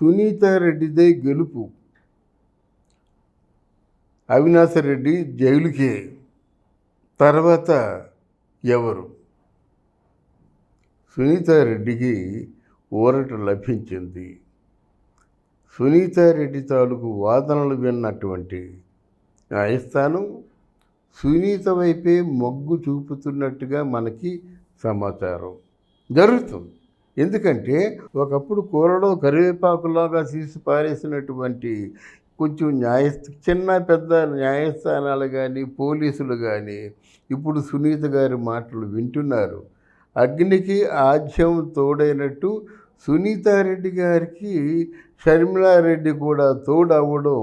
సునీతారెడ్డిదే గెలుపు. అవినాష్ రెడ్డి జైలుకే. తర్వాత ఎవరు? సునీతారెడ్డికి ఊరట లభించింది. సునీతారెడ్డి తాలూకు వాదనలు విన్నటువంటి న్యాయస్థానం సునీత వైపే మొగ్గు చూపుతున్నట్టుగా మనకి సమాచారం జరుగుతుంది. ఎందుకంటే ఒకప్పుడు కూరలో కరివేపాకులాగా తీసి పారేసినటువంటి కొంచెం చిన్న పెద్ద న్యాయస్థానాలు కానీ పోలీసులు కానీ ఇప్పుడు సునీత గారి మాటలు వింటున్నారు. అగ్నికి ఆజ్యం తోడైనట్టు సునీతారెడ్డి గారికి షర్మిలారెడ్డి కూడా తోడవ్వడం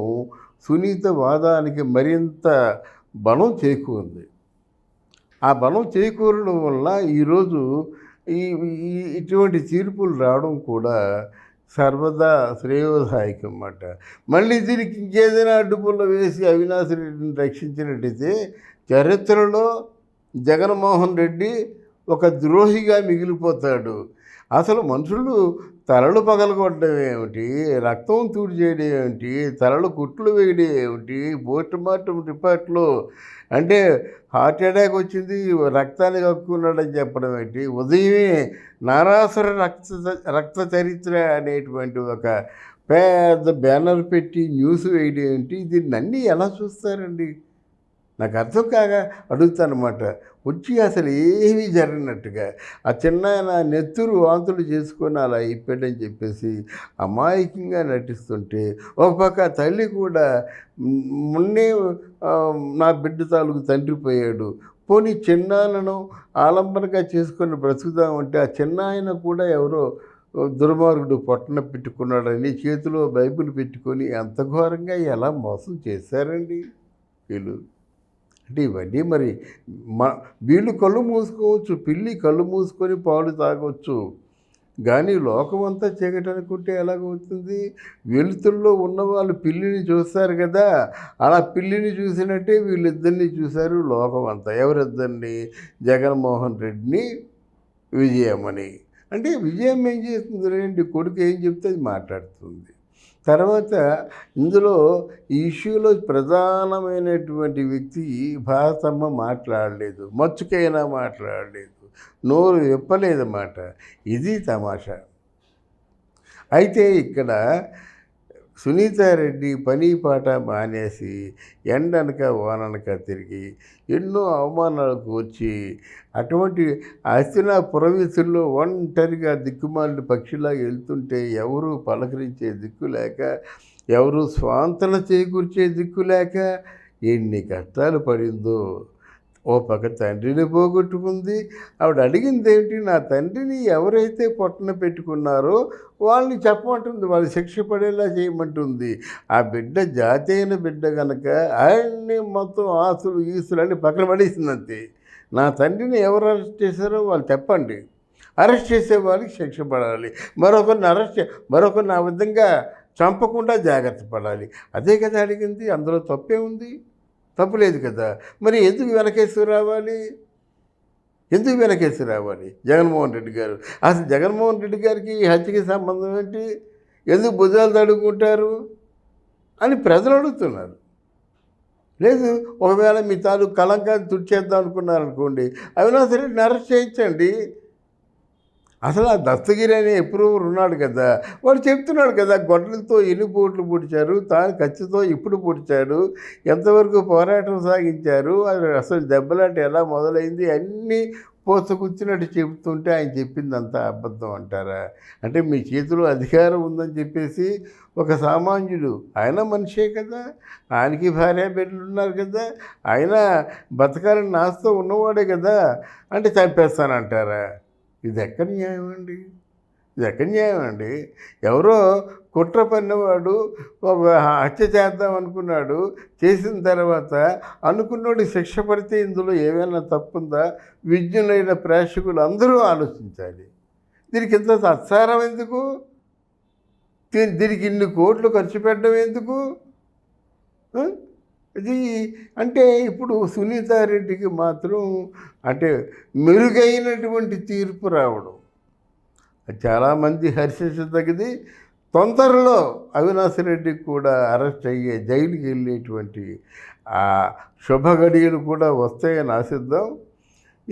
సునీత వాదానికి మరింత బలం చేకూరింది. ఆ బలం చేకూరడం వల్ల ఈరోజు ఇటువంటి తీర్పులు రావడం కూడా సర్వదా శ్రేయోదాయకం అన్నమాట. మళ్ళీ దీనికి ఇంకేదైనా అడ్డుపుల్ల వేసి అవినాష్ రెడ్డిని రక్షించినట్టయితే చరిత్రలో జగన్మోహన్ రెడ్డి ఒక ద్రోహిగా మిగిలిపోతాడు. అసలు మనుషులు తలలు పగలగొట్టడం ఏమిటి, రక్తం తూడి చేయడం ఏమిటి, తలలు కుట్లు వేయడం ఏమిటి, పోస్ట్ మార్టం రిపోర్ట్లో అంటే హార్ట్ అటాక్ వచ్చింది రక్తాన్ని కక్కున్నాడని చెప్పడం ఏంటి, ఉదయమే నారాసుర రక్త చరిత్ర అనేటువంటి ఒక పెద్ద బ్యానర్ పెట్టి న్యూస్ వేయడం ఏంటి, దీన్ని అన్నీ ఎలా చూస్తారండి? నాకు అర్థం కాగా అడుగుతానమాట. వచ్చి అసలు ఏమీ జరిగినట్టుగా ఆ చిన్న నెత్తురు వాంతులు చేసుకొని అలా అయిపోయాడని చెప్పేసి అమాయకంగా నటిస్తుంటే ఒక పక్క తల్లి కూడా మొన్నే నా బిడ్డ తాలూకు తండ్రి పోయాడు, పోనీ చిన్నాన్నను ఆలంబనగా చేసుకొని బ్రతుకుదామంటే ఆ చిన్నాయన కూడా ఎవరో దుర్మార్గుడు పొట్టన పెట్టుకున్నాడని చేతిలో బైబిల్ పెట్టుకొని అంత ఘోరంగా ఎలా మోసం చేశారండి వీళ్ళు. అంటే ఇవన్నీ మరి వీళ్ళు కళ్ళు మూసుకోవచ్చు, పిల్లి కళ్ళు మూసుకొని పాలు తాగవచ్చు, కానీ లోకమంతా చీకటి అనుకుంటే ఎలాగవుతుంది? వెలుతుల్లో ఉన్నవాళ్ళు పిల్లిని చూస్తారు కదా, అలా పిల్లిని చూసినట్టే వీళ్ళిద్దరిని చూశారు లోకం అంతా. ఎవరిద్దరిని? జగన్మోహన్ రెడ్డిని, విజయమ్మని. అంటే విజయం ఏం చేస్తుంది? రండి కొడుకు ఏం చెప్తే అది మాట్లాడుతుంది. తర్వాత ఇందులో ఈ ఇష్యూలో ప్రధానమైనటువంటి వ్యక్తి భారతమ్మ మాట్లాడలేదు, మచ్చుకైనా మాట్లాడలేదు, నోరు విప్పలేదన్నమాట. ఇది తమాషా. అయితే ఇక్కడ సునీతారెడ్డి పని పాట మానేసి ఎండనక వాననక తిరిగి ఎన్నో అవమానాలకు వచ్చి అటువంటి హస్తినా పురవీధుల్లో ఒంటరిగా దిక్కుమాలిన పక్షిలాగా వెళ్తుంటే ఎవరు పలకరించే దిక్కు లేక, ఎవరు స్వాంతన చేకూర్చే దిక్కు లేక ఎన్ని కష్టాలు పడిందో. ఓ పక్క తండ్రిని పోగొట్టుకుంది. ఆవిడ అడిగింది ఏమిటి? నా తండ్రిని ఎవరైతే పొట్టన పెట్టుకున్నారో వాళ్ళని చెప్పమంటుంది, వాళ్ళు శిక్ష పడేలా చేయమంటుంది. ఆ బిడ్డ జాతి అయిన బిడ్డ కనుక ఆయన్ని మొత్తం ఆస్తులు ఈస్తులు అన్నీ పక్కన పడేసింది అంతే. నా తండ్రిని ఎవరు అరెస్ట్ చేశారో వాళ్ళు చెప్పండి, అరెస్ట్ చేసే వాళ్ళకి శిక్ష పడాలి, మరొకరిని ఆ విధంగా చంపకుండా జాగ్రత్త పడాలి. అదే కదా అడిగింది. అందులో తప్పే ఉంది? తప్పులేదు కదా. మరి ఎందుకు వెనకేసి రావాలి? జగన్మోహన్ రెడ్డి గారు? అసలు జగన్మోహన్ రెడ్డి గారికి ఈ హత్యకి సంబంధం ఏంటి? ఎందుకు భుజాలు తడుకుంటారు అని ప్రజలు అడుగుతున్నారు. లేదు, ఒకవేళ మీ తాలూకు కళంకాన్ని తుడిచేద్దాం అనుకున్నారనుకోండి, అవినాష్ రెడ్డిని అరెస్ట్ చేయించండి. అసలు ఆ దస్తగిరి అనే ఎప్రూవర్ ఉన్నాడు కదా, వాడు చెప్తున్నాడు కదా గొడ్డలతో ఎన్ని పోట్లు పొడిచారు, తాను కత్తితో ఇప్పుడు పొడిచాడు, ఎంతవరకు పోరాటం సాగించారు, అసలు దెబ్బలాట ఎలా మొదలైంది, అన్నీ పోసగుచ్చినట్టు చెబుతుంటే ఆయన చెప్పిందంతా అబద్ధం అంటారా? అంటే మీ చేతిలో అధికారం ఉందని చెప్పేసి ఒక సామాన్యుడు, ఆయన మనిషే కదా, ఆయనకి భార్య బిడ్డలు ఉన్నారు కదా, ఆయన బతకాలని నాస్తో ఉన్నవాడే కదా, అంటే చంపేస్తానంటారా? ఇది ఎక్కడ న్యాయం అండి? ఎవరో కుట్ర పన్నవాడు ఒక హత్య చేద్దాం అనుకున్నాడు, చేసిన తర్వాత అనుకున్నాడు శిక్ష పడితే ఇందులో ఏమైనా తప్పుందా? విజ్ఞులైన ప్రేక్షకులు అందరూ ఆలోచించాలి. దీనికి ఇంత తత్సారం ఎందుకు? దీనికి ఇన్ని కోట్లు ఖర్చు పెట్టడం ఎందుకు? ఇది అంటే ఇప్పుడు సునీతారెడ్డికి మాత్రం అంటే మెరుగైనటువంటి తీర్పు రావడం చాలామంది హర్షించదగ్గది. తొందరలో అవినాష్ రెడ్డికి కూడా అరెస్ట్ అయ్యే జైలుకి వెళ్ళేటువంటి ఆ శుభ గడియలు కూడా వస్తాయని ఆశిద్దాం.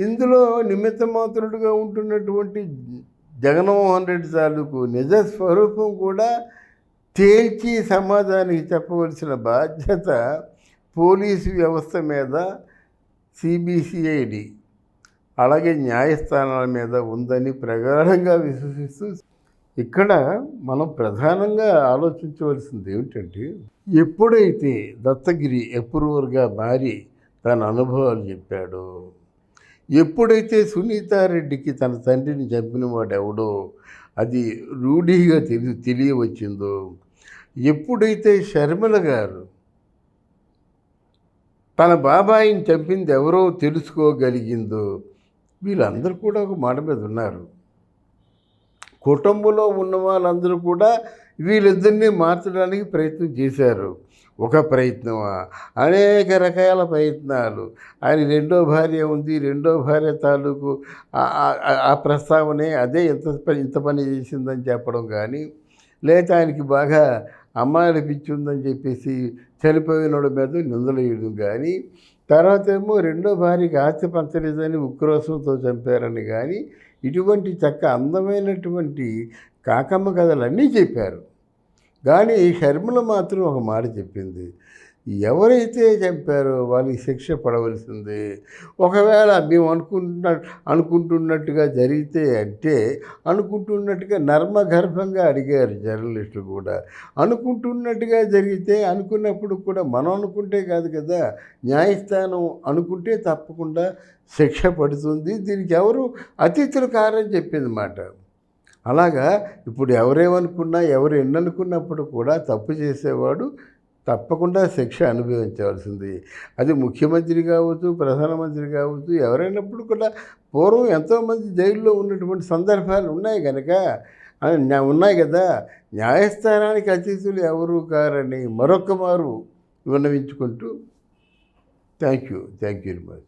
ఇందులో నిమిత్త మాత్రుడుగా ఉంటున్నటువంటి జగన్మోహన్ రెడ్డి తాలూకు నిజ స్వరూపం కూడా తేల్చి సమాజానికి చెప్పవలసిన బాధ్యత పోలీసు వ్యవస్థ మీద, సిబిసిఐడి అలాగే న్యాయస్థానాల మీద ఉందని ప్రగాఢంగా విశ్వసిస్తూ, ఇక్కడ మనం ప్రధానంగా ఆలోచించవలసింది ఏమిటంటే, ఎప్పుడైతే దత్తగిరి అప్రూవర్గా మారి తన అనుభవాలు చెప్పాడో, ఎప్పుడైతే సునీతారెడ్డికి తన తండ్రిని చంపిన వాడు ఎవడో అది రూఢిగా తెలియవచ్చిందో, ఎప్పుడైతే షర్మిల గారు తన బాబాయిని చంపింది ఎవరో తెలుసుకోగలిగిందో, వీళ్ళందరూ కూడా ఒక మాట మీద ఉన్నారు. కుటుంబంలో ఉన్న వాళ్ళందరూ కూడా వీళ్ళిద్దరినీ మార్చడానికి ప్రయత్నం చేశారు. ఒక ప్రయత్నమా, అనేక రకాల ప్రయత్నాలు. ఆయన రెండో భార్య ఉంది, రెండో భార్య తాలూకు ఆ ప్రస్తావనే అదే ఇంత పని చేసిందని చెప్పడం కానీ, లేక ఆయనకి బాగా అమ్మాయిల పిచ్చి ఉందని చెప్పేసి చనిపోయినోడి మీద నిందలేయడం కానీ, తర్వాత ఏమో రెండో భార్యకి ఆస్తి పంచలేదని ఉక్రోషంతో చంపారని కానీ, ఇటువంటి అందమైనటువంటి కాకమ్మ కథలన్నీ చెప్పారు. కానీ షర్మిల మాత్రం ఒక మాట చెప్పింది, ఎవరైతే చంపారో వాళ్ళకి శిక్ష పడవలసిందే. ఒకవేళ మేము అనుకుంటున్నట్టుగా జరిగితే అంటే, అనుకుంటున్నట్టుగా నర్మగర్భంగా అడిగారు జర్నలిస్టులు కూడా. అనుకుంటున్నట్టుగా జరిగితే, అనుకున్నప్పుడు కూడా మనం అనుకుంటే కాదు కదా, న్యాయస్థానం అనుకుంటే తప్పకుండా శిక్ష పడుతుంది. దీనికి ఎవరు అతిథులు కారని చెప్పింది మాట. అలాగా ఇప్పుడు ఎవరేమనుకున్నా, ఎవరు ఎన్ననుకున్నప్పుడు కూడా తప్పు చేసేవాడు తప్పకుండా శిక్ష అనుభవించవలసింది. అది ముఖ్యమంత్రి కావచ్చు, ప్రధానమంత్రి కావచ్చు, ఎవరైనప్పుడు కూడా పూర్వం ఎంతోమంది జైల్లో ఉన్నటువంటి సందర్భాలు ఉన్నాయి కనుక ఉన్నాయి కదా, న్యాయస్థానానికి అతిథులు ఎవరు కారని మరొక మారు విన్నవించుకుంటూ థ్యాంక్ యూ వెరీ మచ్.